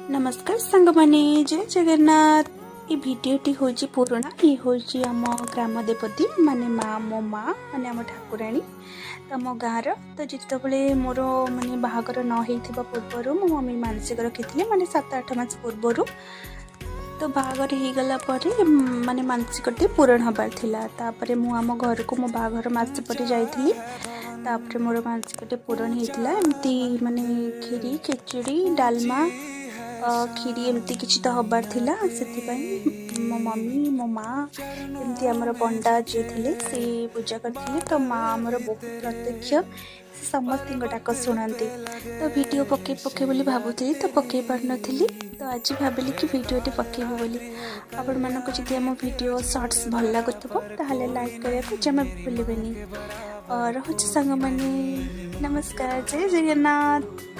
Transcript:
नमस्कार सांग माने जय जगन्नाथ। ये भिडटी हूँ पुराणा ये हूँ आम ग्राम देवती माने माँ मो माँ माने आम ठाकुराणी तो आम गाँव तो जितेबले मोर माने बाहागर न होइथिबा पूर्वर मो मम्मी मानसिक रखी माने 7-8 मास पूर्वर तो बाहागर हो गला माने मानसिकटी पूरण हबार थिला तापरे मु आम घर को मो बाहागर मास पर जाइथिली तापरे मोर मानसिकटी पूरण होइथिला एमती माने खीरी खिचड़ी डालमा खीरी एमती किसी तो हबार थिला से मो मम्मी मो माँ एमती आमर पंडा जी थे से पूजा करथिले तो माँ आमर बहुत प्रत्यक्ष समस्त डाक शुणाती तो वीडियो पके पके बोली भावुली तो पकई पार नी तो आज भाविली कि वीडियोटी पकेबी बोली आपण मानक जदि आम वीडियो शॉर्ट्स भल लगुव ताहले लाइक करने को जमा भूलें और रोचे सांग माने नमस्कार जय जगन्नाथ।